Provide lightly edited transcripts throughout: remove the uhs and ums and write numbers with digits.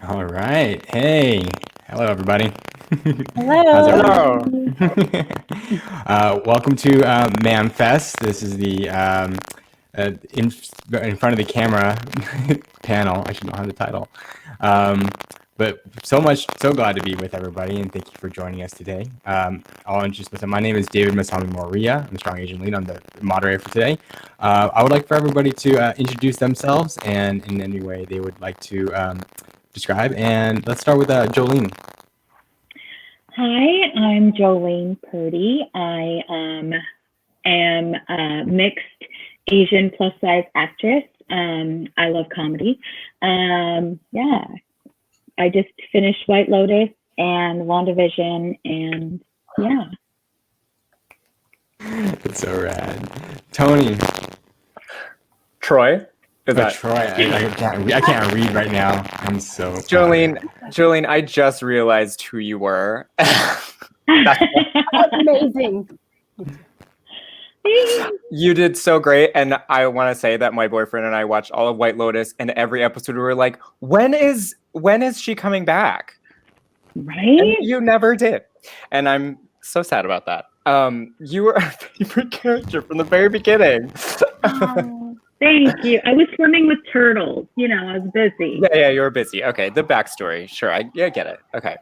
All right. Hey. Hello, everybody. How's Hello. everybody? Welcome to MAM Fest. This is the in front of the camera panel. I should not have the title. But so glad to be with everybody, and thank you for joining us today. I'll introduce myself. My name is David Moriya. I'm the Strong Asian Lead. I'm the moderator for today. I would like for everybody to introduce themselves and in any way they would like to describe. And let's start with Jolene. Hi, I'm Jolene Purdy. I am a mixed Asian plus size actress. I love comedy. Yeah, I just finished White Lotus and Wanda Vision, and yeah. That's so rad. Tony. Troy. Troy. I can't read right now. I'm so Jolene, I just realized who you were. That's amazing. You did so great, and I want to say that my boyfriend and I watched all of White Lotus, and every episode we were like, when is she coming back? Right? And you never did, and I'm so sad about that. You were our favorite character from the very beginning. Thank you. I was swimming with turtles. You know, I was busy. Yeah, you were busy. Okay, the backstory. Sure, I get it. Okay.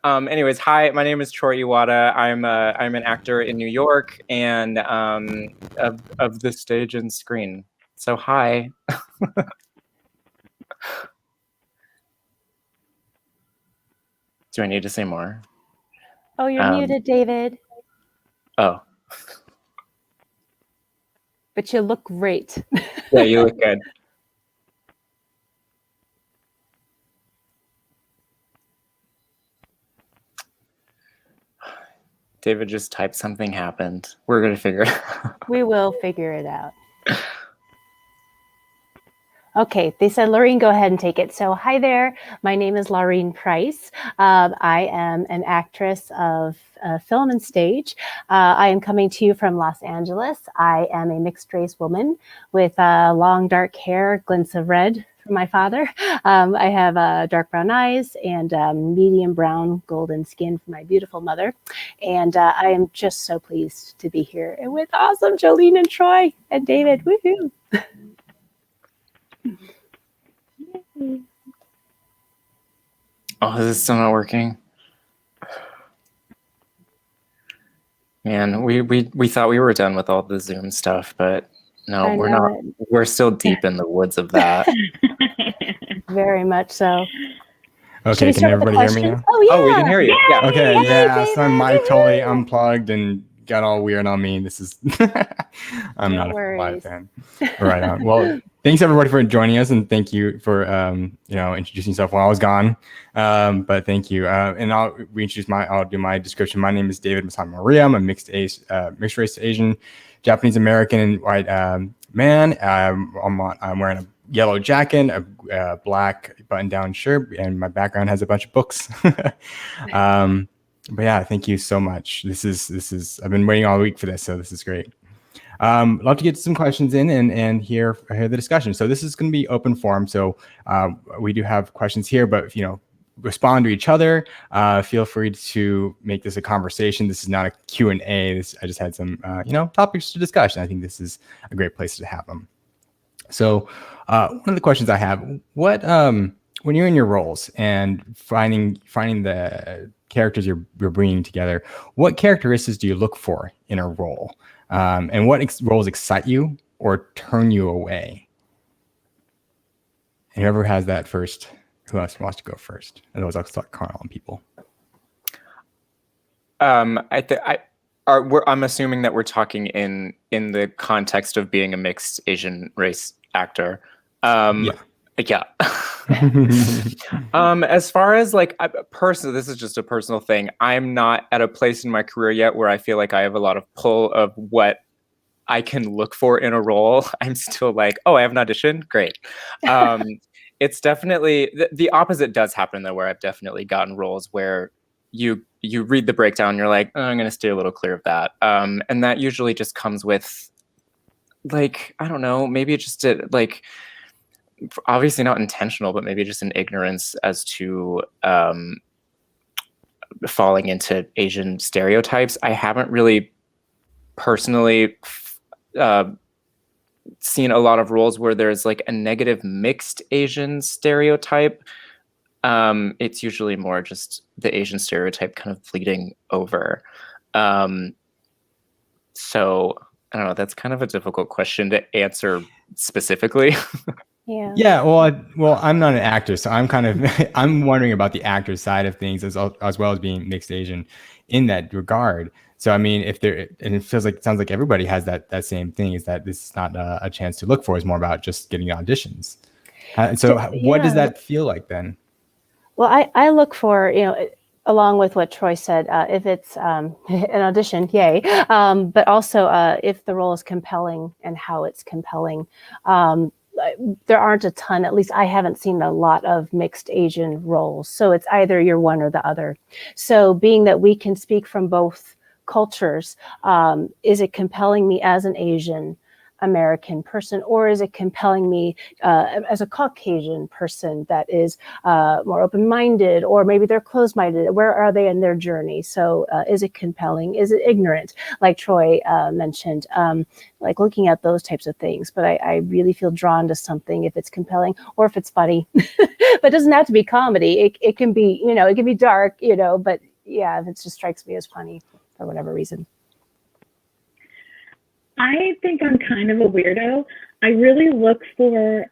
Anyways, hi. My name is Troy Iwata. I'm an actor in New York and of the stage and screen. So hi. Do I need to say more? Oh, you're muted, David. Oh. But you look great. Yeah, you look good. David just typed something happened. We're going to figure it out. We will figure it out. Okay, they said, Laurine, go ahead and take it. So hi there. My name is Laurine Price. I am an actress of film and stage. I am coming to you from Los Angeles. I am a mixed race woman with long dark hair, glints of red from my father. I have dark brown eyes and medium brown golden skin from my beautiful mother. And I am just so pleased to be here with awesome Jolene and Troy and David. Woohoo! Oh, is this still not working? Man, we thought we were done with all the Zoom stuff, but no, we're not. We're still deep in the woods of that. Very much so. Okay, can everybody hear me now? Oh, yeah. Oh, we can hear you. Yeah. Okay, yeah, so my mic totally unplugged and got all weird on me. This is I'm not a live fan. Right on. Well, thanks everybody for joining us, and thank you for introducing yourself while I was gone. But thank you. And I'll do my description. My name is David Moriya. I'm a mixed race Asian, Japanese American, and white man. I'm wearing a yellow jacket, a black button-down shirt, and my background has a bunch of books. But yeah, thank you so much. This is I've been waiting all week for this, so this is great. Love to get some questions in and hear the discussion. So this is going to be open forum. So we do have questions here, but respond to each other. Feel free to make this a conversation. This is not a Q&A. I just had some topics to discuss, and I think this is a great place to have them. So one of the questions I have: what when you're in your roles and finding the characters you're bringing together, what characteristics do you look for in a role, and what roles excite you or turn you away? And whoever has that first, who else wants to go first? Otherwise, I'll start calling on people. I'm assuming that we're talking in the context of being a mixed Asian race actor. Yeah. As far as personally, this is just a personal thing. I'm not at a place in my career yet where I feel like I have a lot of pull of what I can look for in a role. I'm still like, oh, I have an audition. Great. It's definitely the opposite does happen though, where I've definitely gotten roles where you read the breakdown, you're like, oh, I'm going to stay a little clear of that. And that usually just comes with I don't know, maybe it's just obviously not intentional, but maybe just an ignorance as to falling into Asian stereotypes. I haven't really personally seen a lot of roles where there's like a negative mixed Asian stereotype. It's usually more just the Asian stereotype kind of bleeding over. So I don't know, that's kind of a difficult question to answer specifically. Yeah. Yeah, well, I'm not an actor, so I'm kind of I'm wondering about the actor side of things as well as being mixed Asian in that regard. So I mean, if there, and it sounds like everybody has that same thing, is that this is not a chance to look for, it's more about just getting auditions. So what does that feel like then? Well, I look for, along with what Troy said, if it's an audition, yay. But also if the role is compelling and how it's compelling. There aren't a ton, at least I haven't seen a lot of mixed Asian roles. So it's either you're one or the other. So being that we can speak from both cultures, is it compelling me as an Asian American person, or is it compelling me as a Caucasian person that is more open-minded, or maybe they're closed-minded? Where are they in their journey? So is it compelling? Is it ignorant? Like Troy mentioned, like looking at those types of things. But I really feel drawn to something if it's compelling or if it's funny. But it doesn't have to be comedy. It can be, it can be dark, but yeah, if it just strikes me as funny for whatever reason. I think I'm kind of a weirdo. I really look for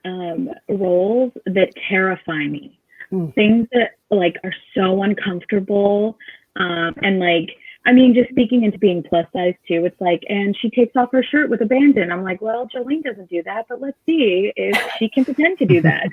roles that terrify me. Things that like are so uncomfortable. And like, I mean, just speaking into being plus size too, it's like, and she takes off her shirt with abandon. I'm like, well, Jolene doesn't do that, but let's see if she can pretend to do that.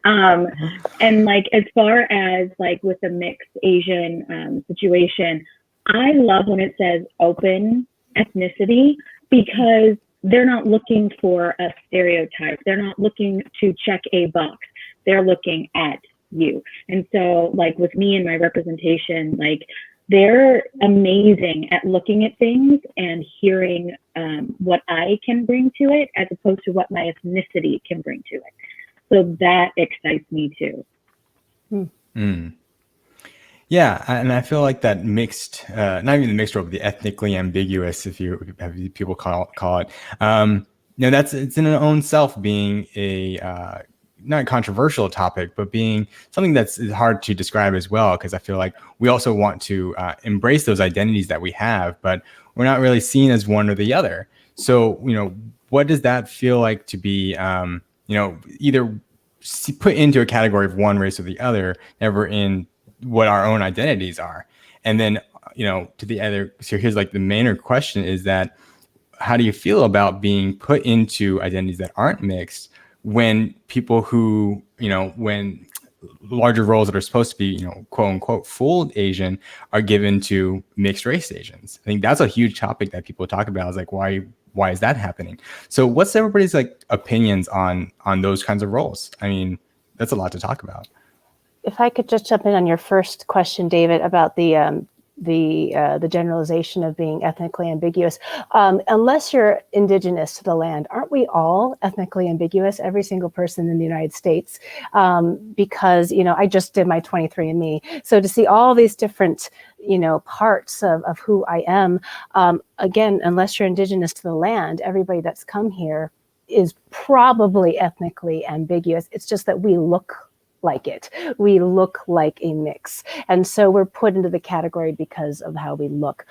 And like, as far as like with the mixed Asian situation, I love when it says open ethnicity, because they're not looking for a stereotype. They're not looking to check a box. They're looking at you. And so like with me and my representation, like they're amazing at looking at things and hearing what I can bring to it, as opposed to what my ethnicity can bring to it. So that excites me too. Yeah, and I feel like that mixed, not even the mixed role, but the ethnically ambiguous, if you have people call it, that's it's in its own self being a not a controversial topic, but being something that's hard to describe as well. Because I feel like we also want to embrace those identities that we have, but we're not really seen as one or the other. So what does that feel like to be, either put into a category of one race or the other, never in what our own identities are? And then to the other, so here's like the main question is that, how do you feel about being put into identities that aren't mixed when people who when larger roles that are supposed to be quote unquote full Asian are given to mixed race Asians? I think that's a huge topic that people talk about, is like, why is that happening? So what's everybody's like opinions on those kinds of roles? I mean, that's a lot to talk about. If I could just jump in on your first question, David, about the generalization of being ethnically ambiguous. Unless you're indigenous to the land, aren't we all ethnically ambiguous? Every single person in the United States, because I just did my 23andMe. So to see all these different parts of who I am, again, unless you're indigenous to the land, everybody that's come here is probably ethnically ambiguous. It's just that we look like it. We look like a mix. And so we're put into the category because of how we look.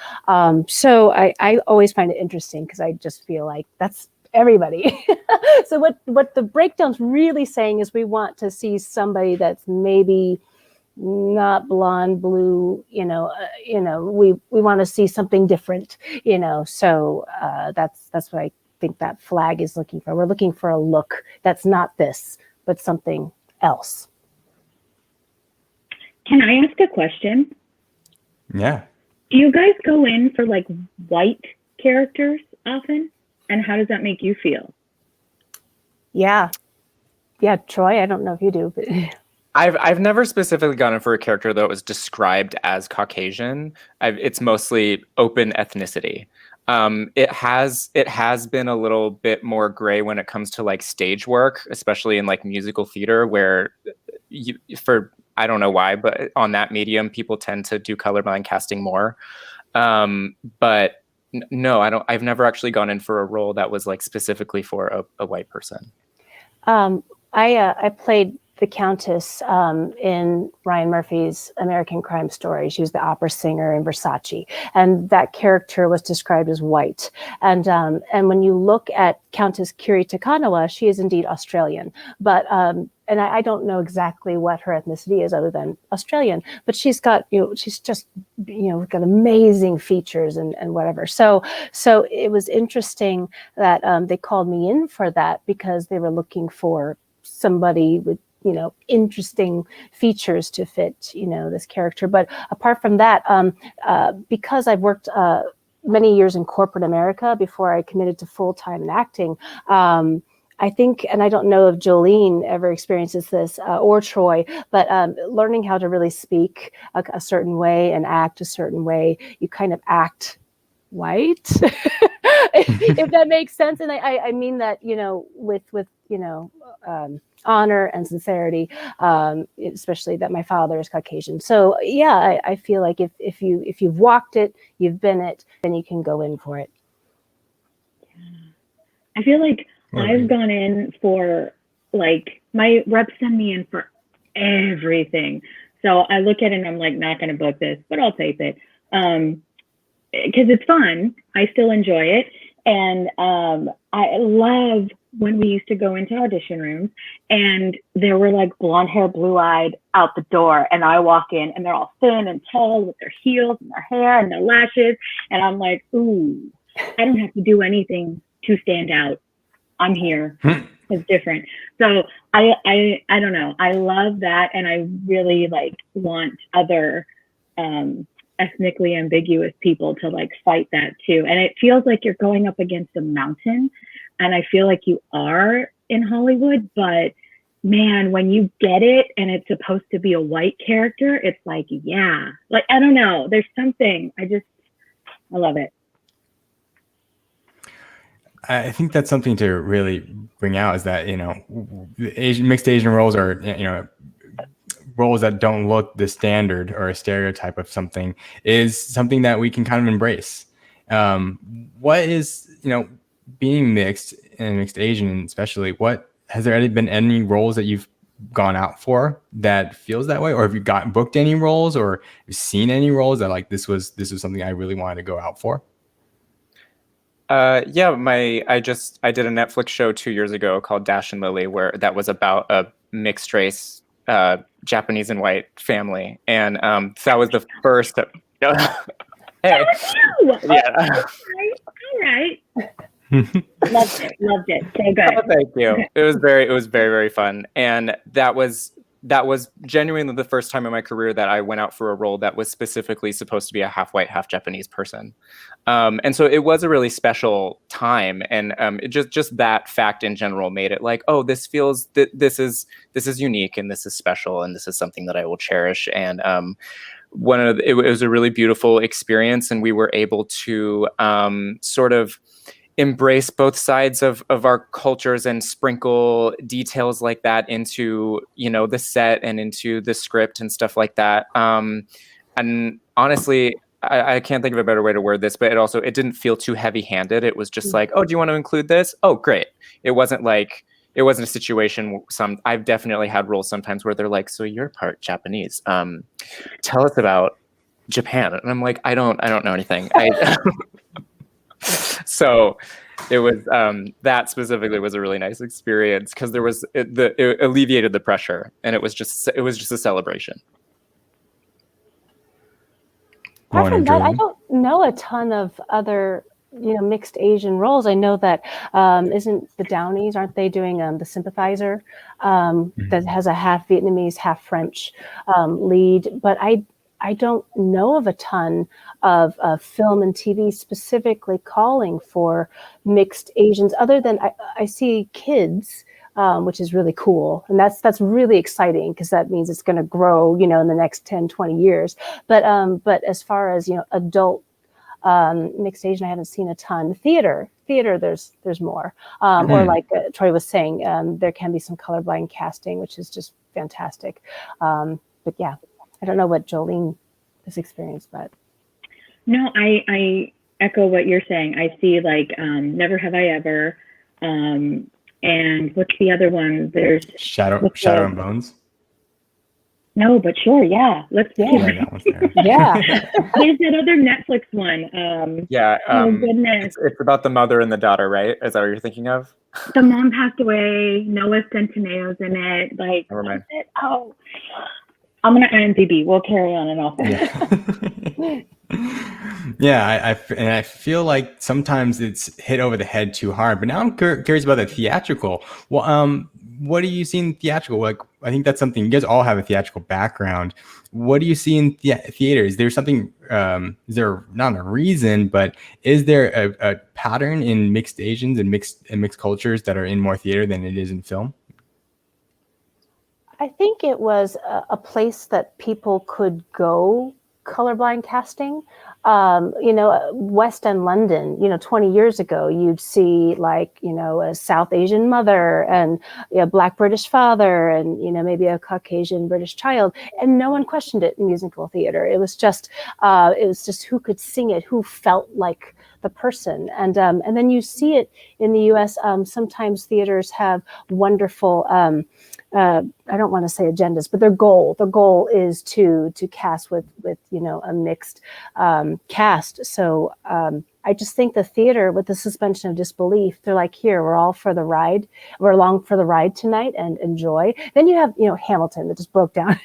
So I always find it interesting, because I just feel like that's everybody. So what the breakdown's really saying is we want to see somebody that's maybe not blonde, blue, we want to see something different, so that's what I think that flag is looking for. We're looking for a look that's not this, but something else. Can I ask a question? Yeah. Do you guys go in for like white characters often? And how does that make you feel? Yeah, Troy, I don't know if you do, but I've never specifically gone in for a character that was described as Caucasian. It's mostly open ethnicity. It has been a little bit more gray when it comes to like stage work, especially in like musical theater, where I don't know why, but on that medium, people tend to do colorblind casting more. But no, I've never actually gone in for a role that was like specifically for a white person. I played the Countess in Ryan Murphy's American Crime Story. She was the opera singer in Versace, and that character was described as white. And when you look at Countess Kiri Takanawa, she is indeed Australian, but and I don't know exactly what her ethnicity is other than Australian, but she's got, she's just, got amazing features and whatever. So it was interesting that they called me in for that because they were looking for somebody with, interesting features to fit, this character. But apart from that, because I've worked many years in corporate America before I committed to full-time in acting, I think, and I don't know if Jolene ever experiences this or Troy, but learning how to really speak a certain way and act a certain way, you kind of act white, if that makes sense. And I mean that, with honor and sincerity, especially that my father is Caucasian. So yeah, I feel like if you've walked it, you've been it, then you can go in for it. I feel like I've gone in for, like, my reps send me in for everything. So I look at it and I'm like, not going to book this, but I'll tape it. Because it's fun. I still enjoy it. And I love when we used to go into audition rooms and there were like blonde hair, blue eyed out the door. And I walk in and they're all thin and tall with their heels and their hair and their lashes. And I'm like, ooh, I don't have to do anything to stand out. I'm here. It's different. So I don't know. I love that. And I really want other ethnically ambiguous people to fight that too. And it feels like you're going up against a mountain. And I feel like you are in Hollywood, but man, when you get it and it's supposed to be a white character, it's like, yeah, I don't know. There's something, I love it. I think that's something to really bring out is that, mixed Asian roles are, roles that don't look the standard or a stereotype of something is something that we can kind of embrace. What is, being mixed and mixed Asian, especially, has there been any roles that you've gone out for that feels that way? Or have you booked any roles or seen any roles that this was something I really wanted to go out for? Yeah, I did a Netflix show 2 years ago called Dash and Lilly, where that was about a mixed race Japanese and white family, and that was the first. Hey, yeah. All right. Loved it. So good. Oh, thank you. It was very, very fun, and that was genuinely the first time in my career that I went out for a role that was specifically supposed to be a half white, half Japanese person. And so it was a really special time. And it just that fact in general made it like, oh, this is unique and this is special and this is something that I will cherish. And it was a really beautiful experience. And we were able to sort of embrace both sides of our cultures and sprinkle details like that into, the set and into the script and stuff like that. And honestly, I can't think of a better way to word this, but it didn't feel too heavy-handed. It was just like, oh, do you want to include this? Oh, great. It wasn't a situation. I've definitely had roles sometimes where they're like, so you're part Japanese. Tell us about Japan. And I'm like, I don't know anything. So it was that specifically was a really nice experience because it alleviated the pressure and it was just a celebration. Apart from that, I don't know a ton of other mixed Asian roles. I know that isn't the Downies, aren't they doing The Sympathizer that has a half Vietnamese, half French lead, but I don't know of a ton of film and TV specifically calling for mixed Asians, other than I see Kids, which is really cool. And that's really exciting because that means it's going to grow, in the next 10, 20 years. But as far as, adult Mixed Asian, I haven't seen a ton. Theater, there's more. Or like Troy was saying, there can be some colorblind casting, which is just fantastic. But yeah, I don't know what Jolene has experienced, but. No, I echo what you're saying. I see like Never Have I Ever, and what's the other one? There's Shadow and Bones. No, but sure, yeah. Let's Yeah, that one's there. Yeah. There's that other Netflix one. Oh goodness. It's about the mother and the daughter, right? Is that what you're thinking of? The mom passed away. Noah Centineo's in it. Like, Never mind. Oh, I'm gonna IMDb. We'll carry on and off. Yeah, I feel like sometimes it's hit over the head too hard. But now I'm curious about the theatrical. Well, what do you see in theatrical? Like, I think that's something, you guys all have a theatrical background. What do you see in theater? Is there something? Is there not a reason, but is there a pattern in mixed Asians and mixed cultures that are in more theater than it is in film? I think it was a place that people could go colorblind casting. West End London, 20 years ago, you'd see like, a South Asian mother and a Black British father and, maybe a Caucasian British child. And no one questioned it in musical theater. It was just who could sing it, who felt like the person. And then you see it in the US. Sometimes theaters have wonderful, I don't want to say agendas, but the goal is to cast with a mixed cast. So I just think the theater, with the suspension of disbelief, they're like, here, we're all for the ride. We're along for the ride tonight and enjoy. Then you have, Hamilton that just broke down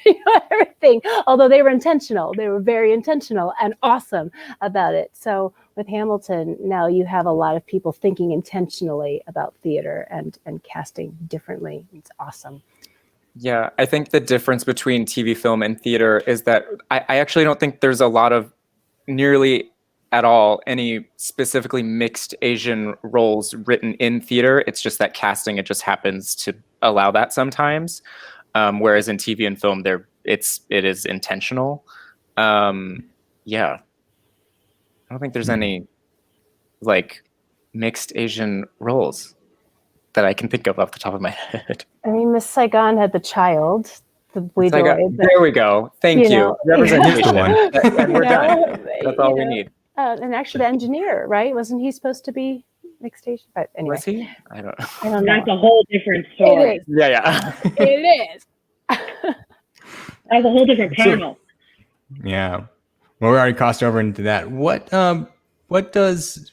everything, although they were intentional. They were very intentional and awesome about it. So with Hamilton, now you have a lot of people thinking intentionally about theater and casting differently. It's awesome. Yeah, I think the difference between TV, film, and theater is that I actually don't think there's a lot of nearly at all any specifically mixed Asian roles written in theater. It's just that casting, it just happens to allow that sometimes. Whereas in TV and film, it is intentional. Yeah. I don't think there's any like mixed Asian roles that I can think of off the top of my head. I mean, Miss Saigon had the child, the boy. There we go. Thank you. Representation. And we're done. That's all we need. And actually, the engineer, right? Wasn't he supposed to be mixed Asian? But anyway, was he? I don't know. That's a whole different story. It is. Yeah. It is. That's a whole different panel. Yeah. Well, we already crossed over into that. What does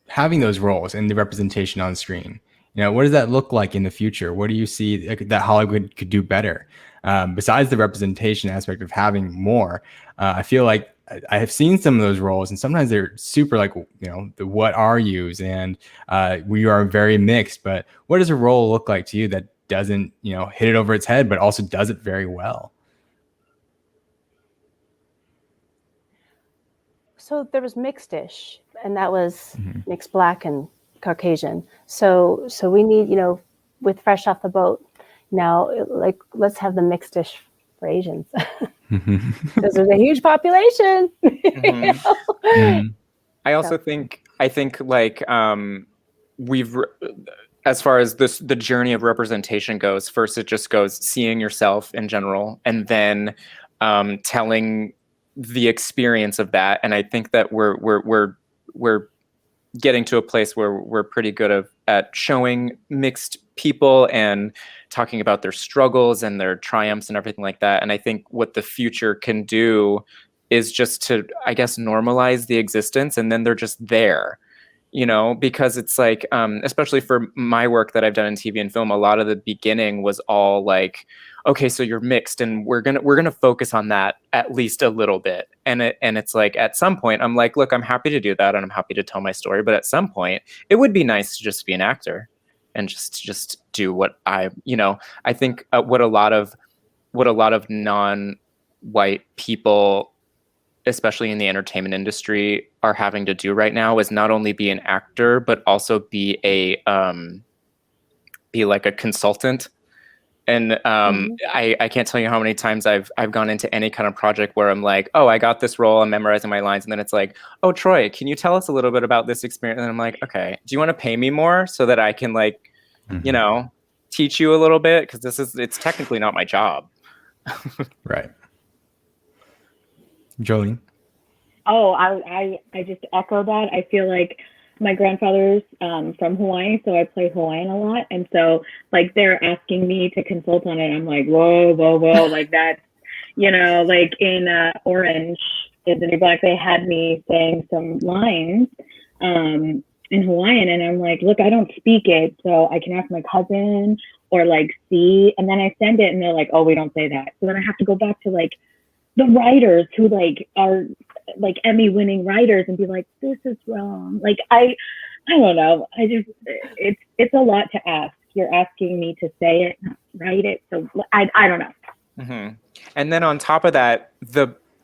having those roles and the representation on screen, what does that look like in the future? What do you see that Hollywood could do better? Besides the representation aspect of having more, I feel like I have seen some of those roles, and sometimes they're super like, the what are yous, and we are very mixed. But what does a role look like to you that doesn't, hit it over its head, but also does it very well? So there was mixed-ish, and that was mixed Black and Caucasian. So we need, with Fresh Off the Boat now, like, let's have the mixed-ish for Asians. Because there's a huge population. I also think like we've, as far as the journey of representation goes, first it just goes seeing yourself in general, and then telling the experience of that. And I think that we're getting to a place where we're pretty good at showing mixed people and talking about their struggles and their triumphs and everything like that. And I think what the future can do is just to, I guess, normalize the existence, and then they're just there, because it's like, especially for my work that I've done in TV and film, a lot of the beginning was all like, okay, so you're mixed, and we're gonna focus on that at least a little bit. And it's like, at some point I'm like, look, I'm happy to do that, and I'm happy to tell my story, but at some point it would be nice to just be an actor and just do what I think what a lot of non-white people, especially in the entertainment industry, are having to do right now is not only be an actor, but also be like a consultant And I can't tell you how many times I've gone into any kind of project where I'm like, oh, I got this role, I'm memorizing my lines, and then it's like, oh, Troy, can you tell us a little bit about this experience? And I'm like, okay, do you want to pay me more so that I can like, you know, teach you a little bit? Because it's technically not my job. Right. Jolene? Oh, I just echo that. I feel like my grandfather's from Hawaii, so I play Hawaiian a lot. And so like they're asking me to consult on it. I'm like, whoa, like that, you know, like in Orange is the New Black, they had me saying some lines in Hawaiian. And I'm like, look, I don't speak it, so I can ask my cousin or like see. And then I send it and they're like, oh, we don't say that. So then I have to go back to like the writers who like are like Emmy winning writers and be like, this is wrong. Like, I don't know. It's a lot to ask. You're asking me to say it, not write it. So I don't know. And then on top of that,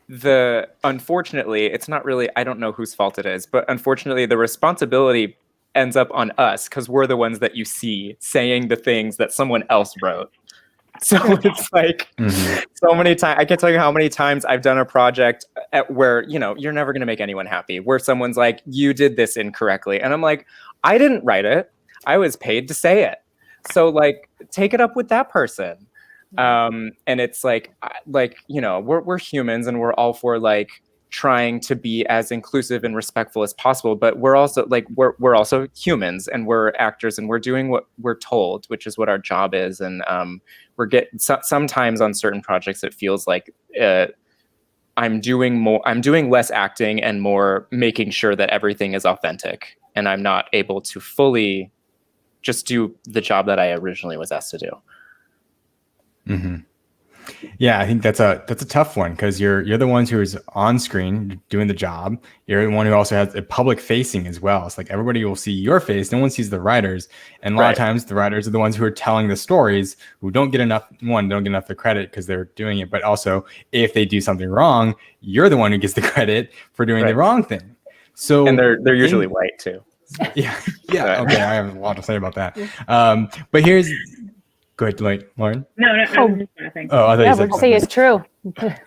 the unfortunately, it's not really, I don't know whose fault it is, but unfortunately the responsibility ends up on us because we're the ones that you see saying the things that someone else wrote. So it's like so many times, I can't tell you how many times I've done a project where, you know, you're never going to make anyone happy, where someone's like, you did this incorrectly. And I'm like, I didn't write it. I was paid to say it. So like, take it up with that person. And it's like, you know, we're humans and we're all for like trying to be as inclusive and respectful as possible, but we're also like, we're also humans and we're actors and we're doing what we're told, which is what our job is. And sometimes on certain projects, it feels like I'm doing less acting and more making sure that everything is authentic. And I'm not able to fully just do the job that I originally was asked to do. Yeah, I think that's a tough one because you're the ones who is on screen doing the job. You're the one who also has a public facing as well. It's like everybody will see your face. No one sees the writers. And a lot of times the writers are the ones who are telling the stories who don't get enough of the credit because they're doing it. But also if they do something wrong, you're the one who gets the credit for doing the wrong thing. So and they're usually white too. Yeah. Okay, I have a lot to say about that. But here's go ahead, Lauren. No, I was just laughing. Oh, I thought you said would say it's true.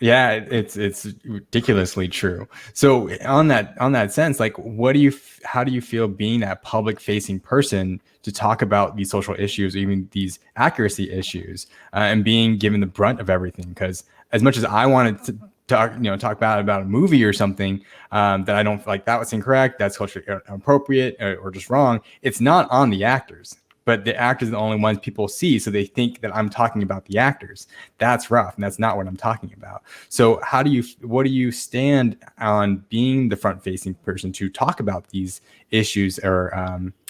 Yeah, it's ridiculously true. So on that sense, like, how do you feel being that public facing person to talk about these social issues, or even these accuracy issues, and being given the brunt of everything? Because as much as I wanted to talk about a movie or something that I don't feel like that was incorrect, that's culturally inappropriate or just wrong, it's not on the actors. But the actors are the only ones people see, so they think that I'm talking about the actors. That's rough, and that's not what I'm talking about. So what do you stand on being the front-facing person to talk about these issues or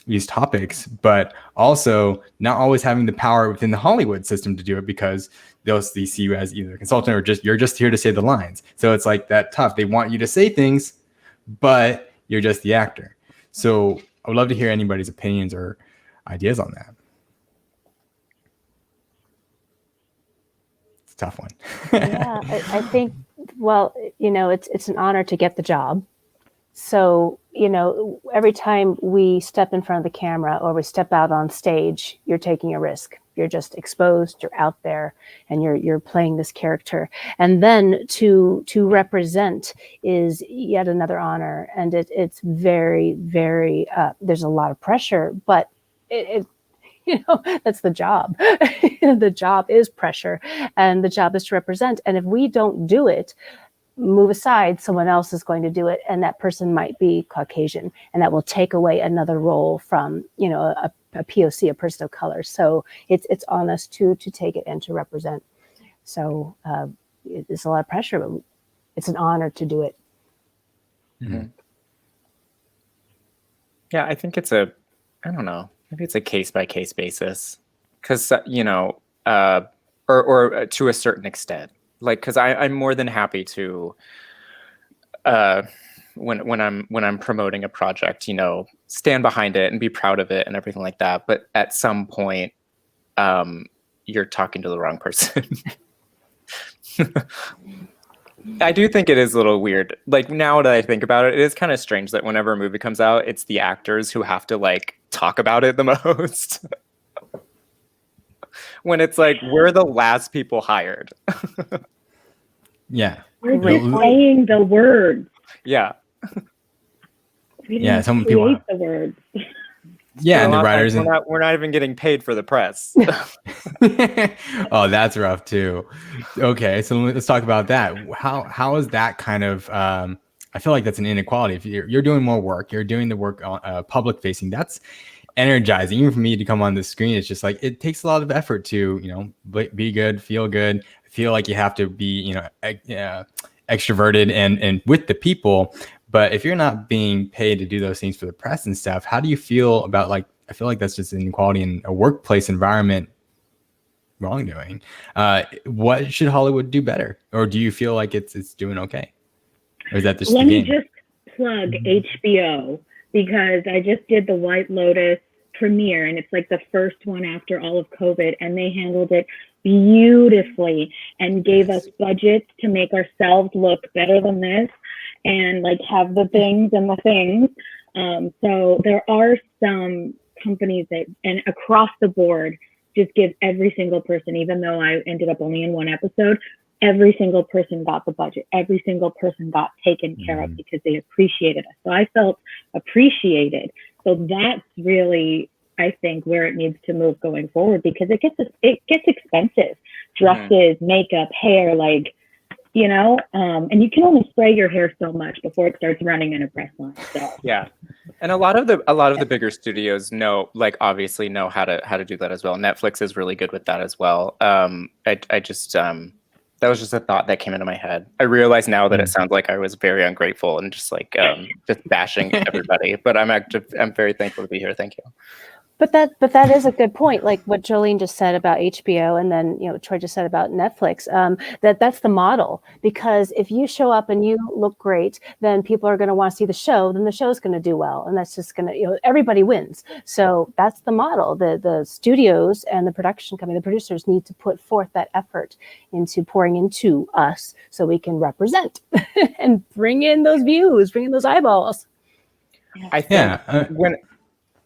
these topics, but also not always having the power within the Hollywood system to do it because they see you as either a consultant or you're just here to say the lines. So it's like that tough. They want you to say things, but you're just the actor. So I would love to hear anybody's opinions or ideas on that. It's a tough one. Yeah, I think, well, it's an honor to get the job. So, every time we step in front of the camera or we step out on stage, you're taking a risk. You're just exposed, you're out there, and you're playing this character. And then to represent is yet another honor. And it's very, very, there's a lot of pressure, but that's the job. The job is pressure, and the job is to represent. And if we don't do it, move aside, someone else is going to do it, and that person might be Caucasian, and that will take away another role from a POC, a person of color. So it's on us to take it and to represent. So it's a lot of pressure, but it's an honor to do it. Mm-hmm. Yeah, I think it's I don't know, maybe it's a case by case basis, because or to a certain extent. Like, because I'm more than happy to, when I'm promoting a project, stand behind it and be proud of it and everything like that. But at some point, you're talking to the wrong person. I do think it is a little weird. Like, now that I think about it, it is kind of strange that whenever a movie comes out, it's the actors who have to like talk about it the most. when it's like we're the last people hired. Yeah. We're Great just point. saying the words. Yeah. We Yeah, didn't some create people- the words. Yeah, A and the lot of writers times and we're not even getting paid for the press. oh, that's rough too. Okay, so let's talk about that. How is that kind of? I feel like that's an inequality. If you're doing more work, you're doing the work on public facing. That's energizing. Even for me to come on the screen, it's just like it takes a lot of effort to be good, feel good, feel like you have to be extroverted and with the people. But if you're not being paid to do those things for the press and stuff, how do you feel about like? I feel like that's just inequality in a workplace environment. Wrongdoing. What should Hollywood do better, or do you feel like it's doing okay, or is that just Let the me game? just plug HBO because I just did the White Lotus premiere, and it's like the first one after all of COVID, and they handled it beautifully and gave us budgets to make ourselves look better than this, and like have the things and the things. So there are some companies that, and across the board, just give every single person, even though I ended up only in one episode, every single person got the budget. Every single person got taken care of because they appreciated us. So I felt appreciated. So that's really, I think, where it needs to move going forward, because it gets expensive. Dresses, makeup, hair, like, and you can only spray your hair so much before it starts running in a press line. So Yeah, and a lot of the bigger studios obviously know how to do that as well. Netflix is really good with that as well. I just that was just a thought that came into my head. I realize now that it sounds like I was very ungrateful and just like just bashing everybody, but I'm very thankful to be here. Thank you. But that is a good point. Like what Jolene just said about HBO, and then Troy just said about Netflix. That's the model, because if you show up and you look great, then people are going to want to see the show. Then the show's going to do well, and that's just going to everybody wins. So that's the model. The studios and the production company, the producers need to put forth that effort into pouring into us so we can represent and bring in those views, bring in those eyeballs. I think when.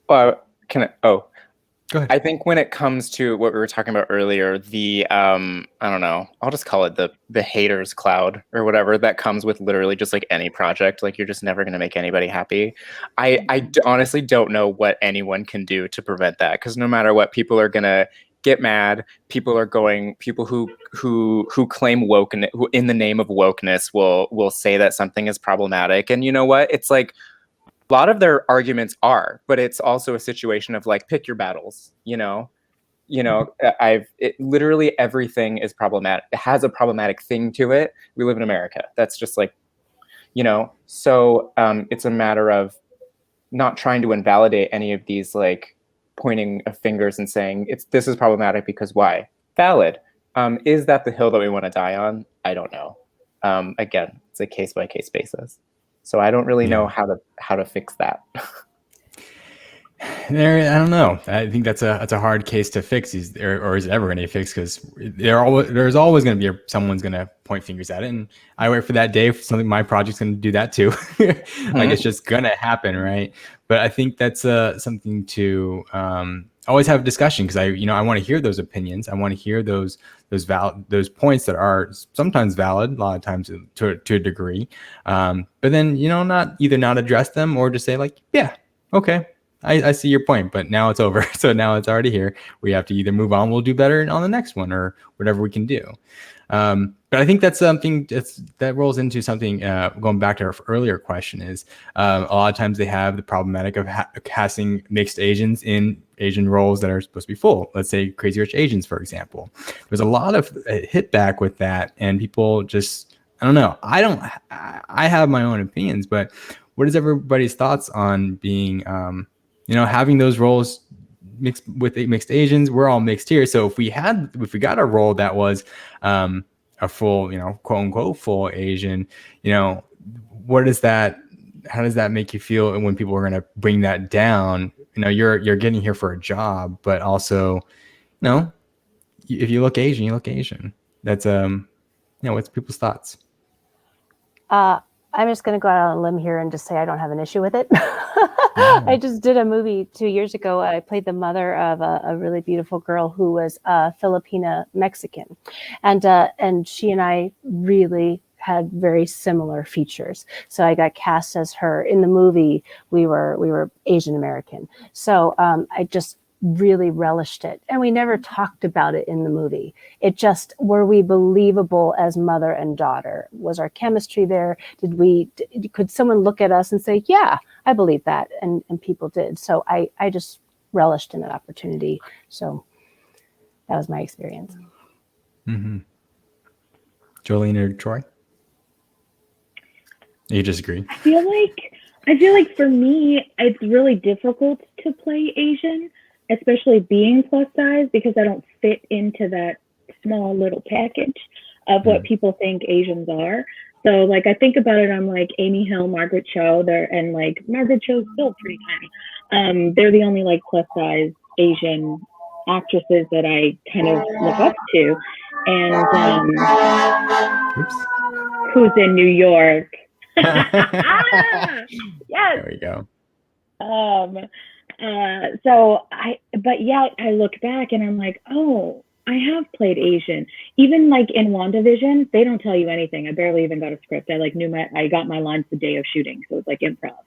Go ahead. I think when it comes to what we were talking about earlier, the I don't know, I'll just call it the haters cloud or whatever that comes with literally just like any project. Like you're just never going to make anybody happy. I honestly don't know what anyone can do to prevent that, because no matter what, people are going to get mad. People who claim wokeness, who in the name of wokeness will say that something is problematic. And you know what? It's like, a lot of their arguments are, but it's also a situation of like, pick your battles, literally everything is problematic. It has a problematic thing to it. We live in America. That's just like, so it's a matter of not trying to invalidate any of these, like pointing of fingers and saying this is problematic because why? Valid. Is that the hill that we want to die on? I don't know. Again, it's a case by case basis. So I don't really know how to fix that. I don't know. I think that's a hard case to fix, or is it ever going to be fixed? Because there's always going to be someone's going to point fingers at it, and I wait for that day if my project's going to do that too. Like it's just going to happen, right? But I think that's something to always have a discussion, because I want to hear those opinions. I want to hear those points that are sometimes valid, a lot of times to a degree. But then not address them, or just say like, yeah, okay, I see your point, but now it's over. So now it's already here. We have to either move on, we'll do better on the next one, or whatever we can do. But I think that's something that rolls into something, going back to our earlier question, is a lot of times they have the problematic of casting mixed Asians in Asian roles that are supposed to be full. Let's say Crazy Rich Asians, for example. There's a lot of hit back with that, and people just, I don't know. I have my own opinions, but what is everybody's thoughts on being, having those roles mixed with mixed Asians? We're all mixed here. So if we got a role that was a full, quote unquote, full Asian, what is that? How does that make you feel when people are going to bring that down? You're getting here for a job, but also, if you look Asian, you look Asian. That's what's people's thoughts? I'm just going to go out on a limb here and just say I don't have an issue with it. I just did a movie 2 years ago. I played the mother of a really beautiful girl who was Filipina Mexican, and she and I really had very similar features. So I got cast as her. In the movie, we were Asian American. So I just really relished it, and we never talked about it in the movie. It just, were we believable as mother and daughter? Was our chemistry there? Could someone look at us and say, yeah, I believe that? And people did. So I just relished in that opportunity. So that was my experience. Mm-hmm. Jolene or Troy? You disagree? I feel like for me, it's really difficult to play Asian, especially being plus size, because I don't fit into that small little package of what people think Asians are. So like, I think about it, I'm like Amy Hill, Margaret Cho, and like Margaret Cho's still pretty tiny. They're the only like plus size Asian actresses that I kind of look up to. And who's in New York? Yes. There we go. But I look back and I'm like, oh, I have played Asian. Even like in Wanda Vision, they don't tell you anything. I barely even got a script. I got my lines the day of shooting, so it was like improv.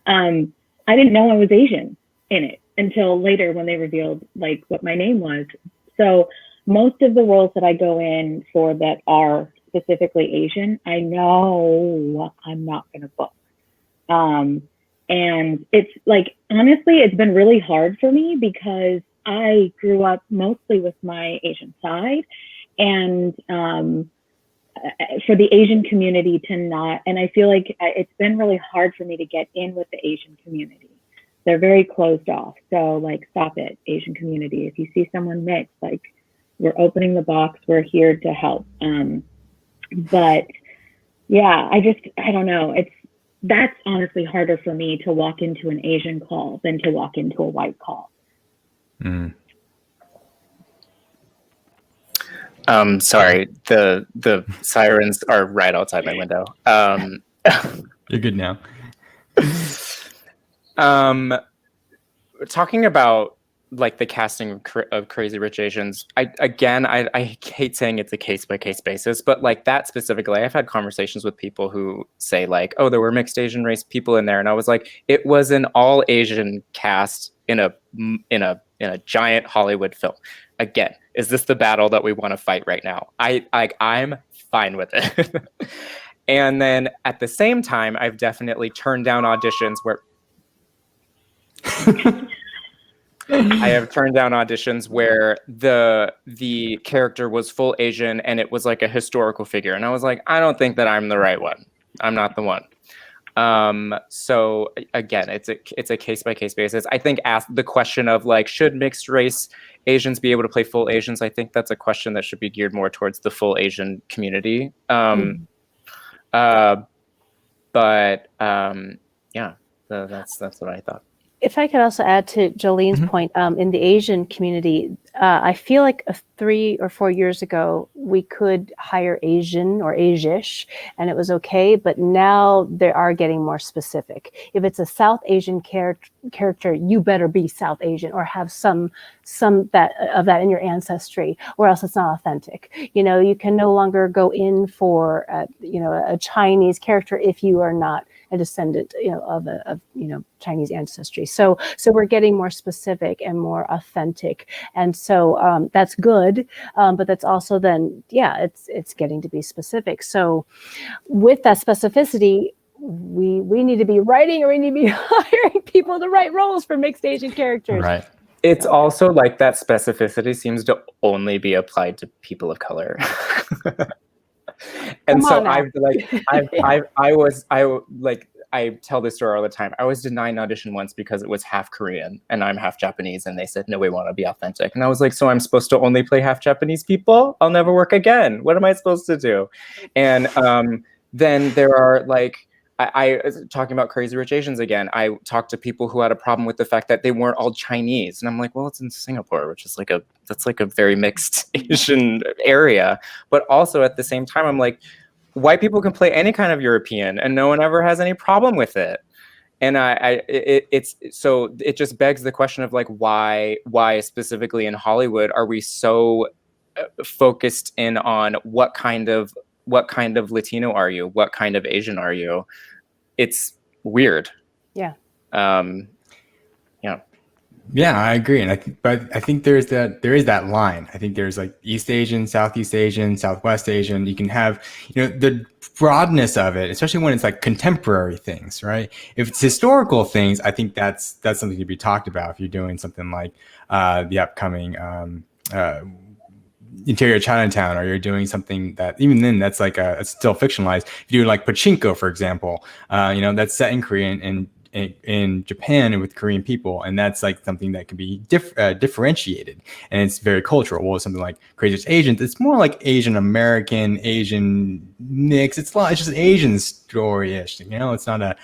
I didn't know I was Asian in it until later when they revealed like what my name was. So most of the roles that I go in for that are specifically Asian, I know I'm not going to book. And it's like, honestly, it's been really hard for me because I grew up mostly with my Asian side, and for the Asian community to not, and I feel like it's been really hard for me to get in with the Asian community. They're very closed off. So like, stop it, Asian community. If you see someone mixed, like, we're opening the box, we're here to help. But yeah, I don't know. That's honestly harder for me to walk into an Asian call than to walk into a white call. Sorry, the sirens are right outside my window. You're good now. Talking about like the casting of Crazy Rich Asians, I hate saying it's a case-by-case basis, but like that specifically, I've had conversations with people who say like, oh, there were mixed Asian race people in there, and I was like, it was an all Asian cast in a giant Hollywood film. Again, is this the battle that we want to fight right now? I'm fine with it. And then at the same time, I've definitely turned down auditions where I have turned down auditions where the character was full Asian and it was like a historical figure, and I was like, I don't think that I'm the right one. I'm not the one. So again, it's a case by case basis. I think ask the question of like, should mixed race Asians be able to play full Asians? I think that's a question that should be geared more towards the full Asian community. Yeah, so that's what I thought. If I could also add to Jolene's point, in the Asian community, I feel like 3 or 4 years ago, we could hire Asian or Asish, and it was okay. But now they are getting more specific. If it's a South Asian character, you better be South Asian or have some of that in your ancestry, or else it's not authentic. You know, you can no longer go in for a Chinese character if you are not a descendant, of Chinese ancestry. So we're getting more specific and more authentic, and so that's good. But that's also then, it's getting to be specific. So with that specificity, we need to be writing, or we need to be hiring people to write roles for mixed Asian characters. Right. It's also like that specificity seems to only be applied to people of color. And so I tell this story all the time. I was denied an audition once because it was half Korean and I'm half Japanese, and they said, no, we want to be authentic. And I was like, so I'm supposed to only play half Japanese people? I'll never work again. What am I supposed to do? And then there are like, I talking about Crazy Rich Asians again, I talked to people who had a problem with the fact that they weren't all Chinese. And I'm like, well, it's in Singapore, which is that's like a very mixed Asian area. But also at the same time, I'm like, white people can play any kind of European, and no one ever has any problem with it. And it just begs the question of like, why specifically in Hollywood are we so focused in on what kind of Latino are you? What kind of Asian are you? It's weird. Yeah. Yeah. Yeah, I agree, but I think there is that line. I think there's like East Asian, Southeast Asian, Southwest Asian. You can have, the broadness of it, especially when it's like contemporary things, right? If it's historical things, I think that's something to be talked about. If you're doing something like the upcoming Interior Chinatown, or you're doing something that even then that's like it's still fictionalized. If you do like Pachinko, for example, that's set in Korean and in Japan and with Korean people, and that's like something that can be differentiated, and it's very cultural. Well, something like Crazy Rich Asians, it's more like Asian American, Asian mix. It's just an Asian story-ish. It's not a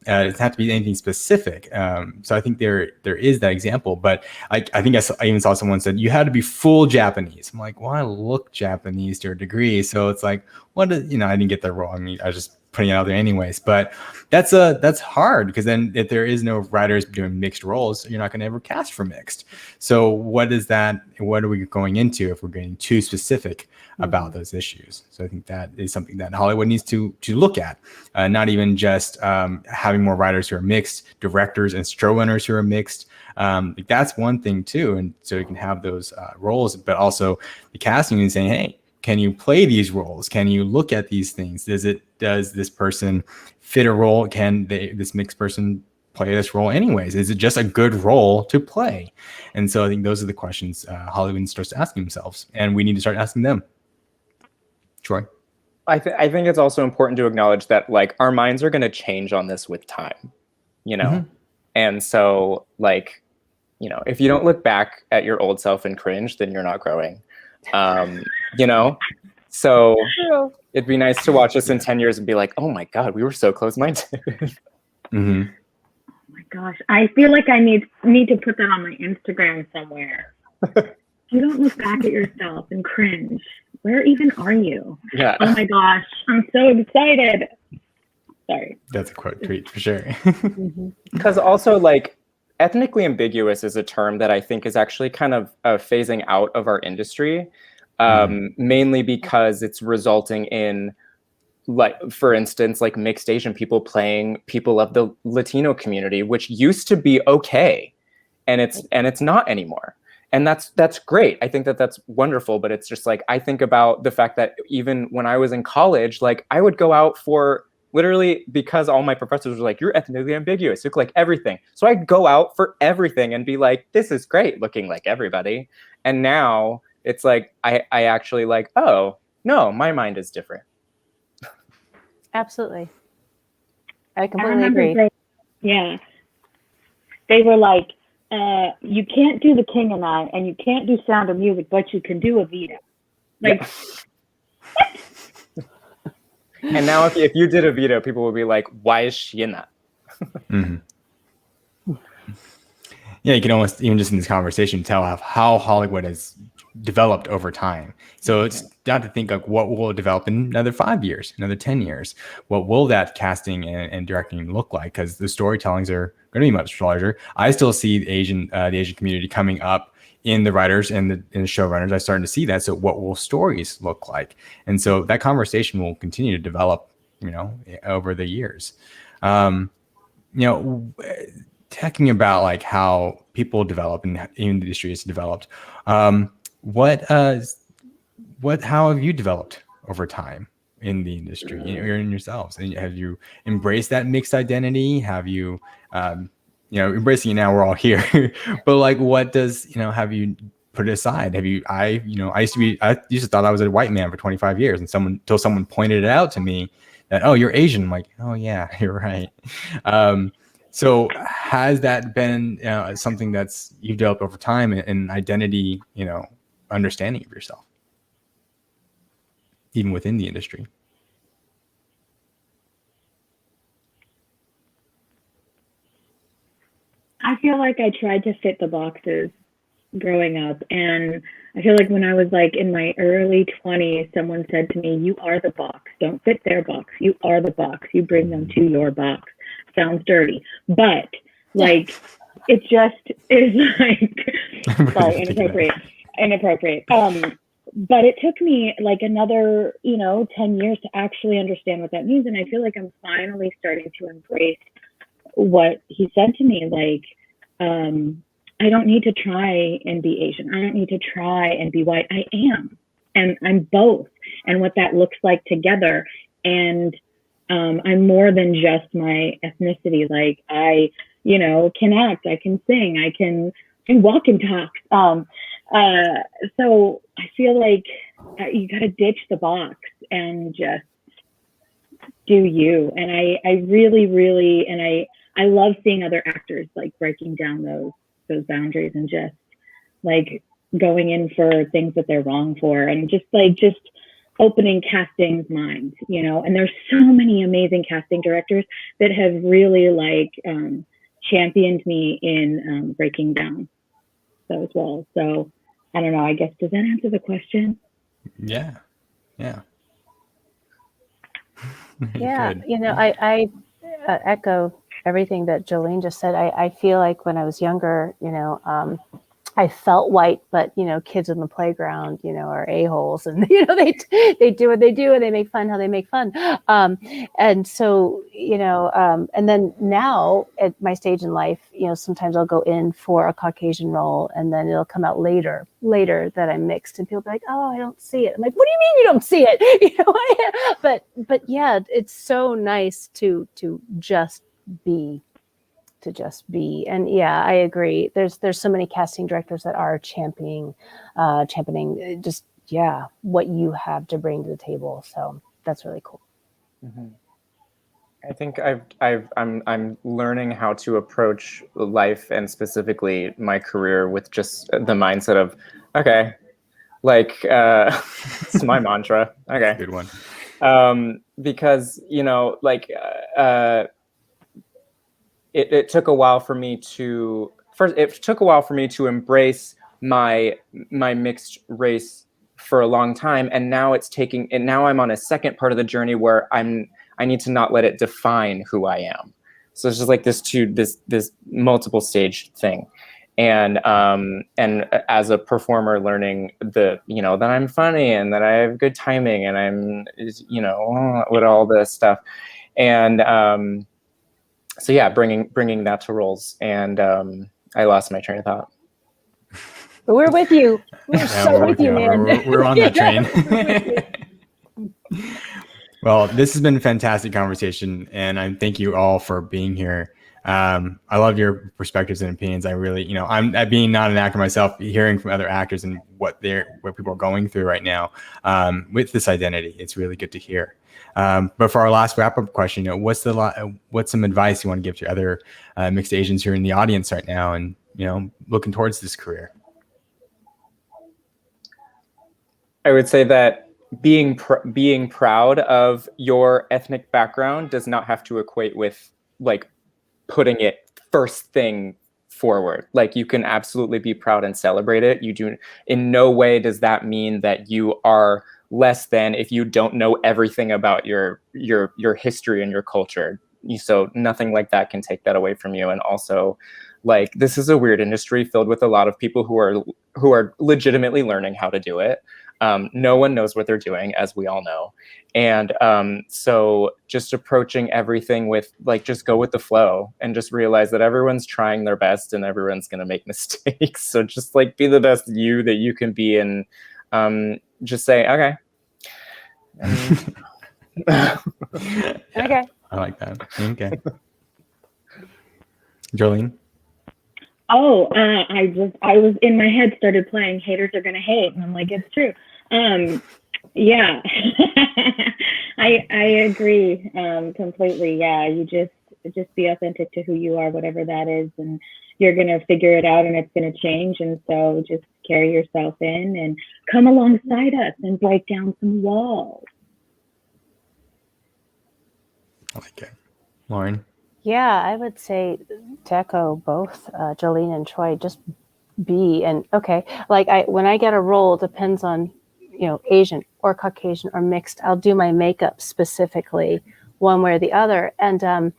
it doesn't have to be anything specific. So I think there is that example, but I think I even saw someone said you had to be full Japanese. I'm like, well, I look Japanese to a degree, so it's like, I didn't get that wrong. I mean, I was just putting it out there anyways, but that's hard, because then if there is no writers doing mixed roles, you're not going to ever cast for mixed. So what are we going into if we're getting too specific about those issues? So I think that is something that Hollywood needs to look at, not even just having more writers who are mixed, directors and showrunners who are mixed. That's one thing too, and so you can have those roles, but also the casting and saying, hey, can you play these roles? Can you look at these things? Does this person fit a role? Can this mixed person play this role anyways? Is it just a good role to play? And so I think those are the questions Hollywood starts asking themselves, and we need to start asking them. Troy? I think it's also important to acknowledge that like our minds are going to change on this with time, And so like, if you don't look back at your old self and cringe, then you're not growing. So it'd be nice to watch us in 10 years and be like, oh my God, we were so close-minded. Oh my gosh. I feel like I need to put that on my Instagram somewhere. You don't look back at yourself and cringe. Where even are you? Yeah. Oh my gosh. I'm so excited. Sorry. That's a quote tweet for sure. Because also like ethnically ambiguous is a term that I think is actually kind of phasing out of our industry, mainly because it's resulting in, like, for instance, like mixed Asian people playing people of the Latino community, which used to be okay, and it's not anymore. And that's great. I think that's wonderful. But it's just like, I think about the fact that even when I was in college, like I would go out for literally, because all my professors were like, you're ethnically ambiguous, you look like everything. So I'd go out for everything and be like, this is great, looking like everybody. And now it's like, I actually like, oh, no, my mind is different. Absolutely. I completely agree. They were like, you can't do The King and I, and you can't do Sound of Music, but you can do Evita. Like, what? And now if you did Evita, people would be like, why is she in that? Yeah, you can almost, even just in this conversation, tell how Hollywood has developed over time. So it's not to think like what will develop in another 5 years, another 10 years. What will that casting and directing look like? Because the storytellings are going to be much larger. I still see the Asian community coming up in the writers and the showrunners. I'm starting to see that. So what will stories look like? And so that conversation will continue to develop, over the years. Talking about like how people develop and even the industry is developed. How have you developed over time in the industry, in yourselves? And have you embraced that mixed identity? Have you, embracing it now, we're all here, but like, what does, have you put it aside? I used to thought I was a white man for 25 years, and until someone pointed it out to me that, oh, you're Asian. I'm like, oh yeah, you're right. So has that been something that's you've developed over time, and identity, understanding of yourself, even within the industry? I feel like I tried to fit the boxes growing up. And I feel like when I was like in my early 20s, someone said to me, "You are the box. Don't fit their box. You are the box. You bring them to your box." Sounds dirty, but like it just is like, sorry, inappropriate. But it took me like another, 10 years to actually understand what that means. And I feel like I'm finally starting to embrace what he said to me. Like, I don't need to try and be Asian. I don't need to try and be white. I am, and I'm both. And what that looks like together. And I'm more than just my ethnicity. Like I, can act, I can sing, I can walk and talk. So I feel like you got to ditch the box and just do you. And I really, and I love seeing other actors like breaking down those boundaries and just like going in for things that they're wrong for, and just opening casting's minds, and there's so many amazing casting directors that have really like championed me in breaking down those walls. So I don't know, I guess, does that answer the question? Yeah. Yeah. I echo everything that Jolene just said. I feel like when I was younger, I felt white, but kids in the playground, are a-holes, and they do what they do, and they make fun how they make fun. And so, and then now at my stage in life, sometimes I'll go in for a Caucasian role, and then it'll come out later that I'm mixed, and people be like, "Oh, I don't see it." I'm like, "What do you mean you don't see it?" But yeah, it's so nice to just be. And yeah, I agree. There's so many casting directors that are championing just what you have to bring to the table. So that's really cool. Mm-hmm. I think I'm learning how to approach life, and specifically my career, with just the mindset of, okay, like it's my mantra. Okay, that's a good one. Because it took a while for me to embrace my mixed race for a long time, and now I'm on a second part of the journey where I need to not let it define who I am. So it's just like this multiple stage thing, and as a performer, learning that I'm funny and that I have good timing, and I'm with all this stuff, and so yeah, bringing that to roles, and I lost my train of thought. But we're with you. We're with you, man. We're on that train. Well, this has been a fantastic conversation, and I thank you all for being here. I love your perspectives and opinions. I really, I'm being not an actor myself, hearing from other actors and what people are going through right now with this identity. It's really good to hear. But for our last wrap-up question, what's some advice you want to give to other mixed Asians who are in the audience right now and looking towards this career? I would say that being proud of your ethnic background does not have to equate with like putting it first thing forward. Like, you can absolutely be proud and celebrate it. In no way does that mean that you are less than if you don't know everything about your history and your culture. So nothing like that can take that away from you. And also, like, this is a weird industry filled with a lot of people who are legitimately learning how to do it. No one knows what they're doing, as we all know. And so just approaching everything with like, just go with the flow, and just realize that everyone's trying their best and everyone's going to make mistakes. So just like be the best you that you can be, and just say, okay. Okay. I like that. Okay. Jolene? Oh, I was in my head started playing "Haters Are Gonna Hate," and I'm like, it's true. Yeah, I agree completely. Yeah, you just be authentic to who you are, whatever that is, and you're gonna figure it out, and it's gonna change. And so just carry yourself in and come alongside us and break down some walls. I like it. Laurine? Yeah, I would say to echo both Jolene and Troy, just be. And okay, like when I get a role, it depends on, Asian or Caucasian or mixed. I'll do my makeup specifically one way or the other. And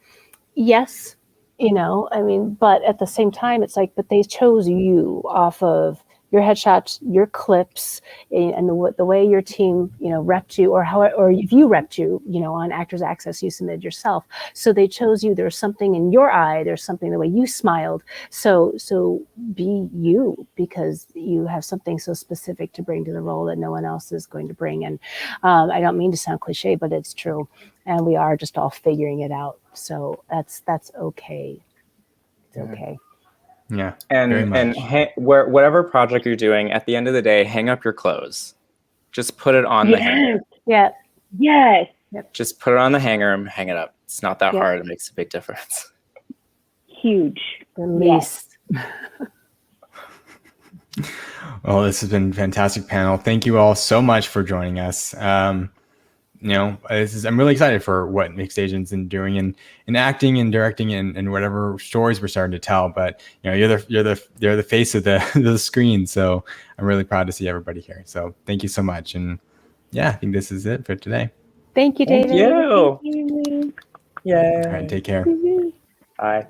yes, but at the same time, it's like, but they chose you off of your headshots, your clips, and the way your team, repped you, or if you repped you, on Actors Access, you submitted yourself. So they chose you. There's something in your eye. There's something the way you smiled. So be you, because you have something so specific to bring to the role that no one else is going to bring. And I don't mean to sound cliche, but it's true. And we are just all figuring it out. So that's okay. It's okay. Yeah. Whatever project you're doing, at the end of the day, hang up your clothes. Just put it on the hanger. Yeah. Yes. Just put it on the hanger and hang it up. It's not that hard. It makes a big difference. Huge. Release. Well, this has been a fantastic panel. Thank you all so much for joining us. I'm really excited for what mixed Asians are doing in acting and directing and whatever stories we're starting to tell. But you're the face of the screen, so I'm really proud to see everybody here. So thank you so much, and I think this is it for today. Thank you, David. Thank you. Thank you. Yeah. All right, take care. Bye.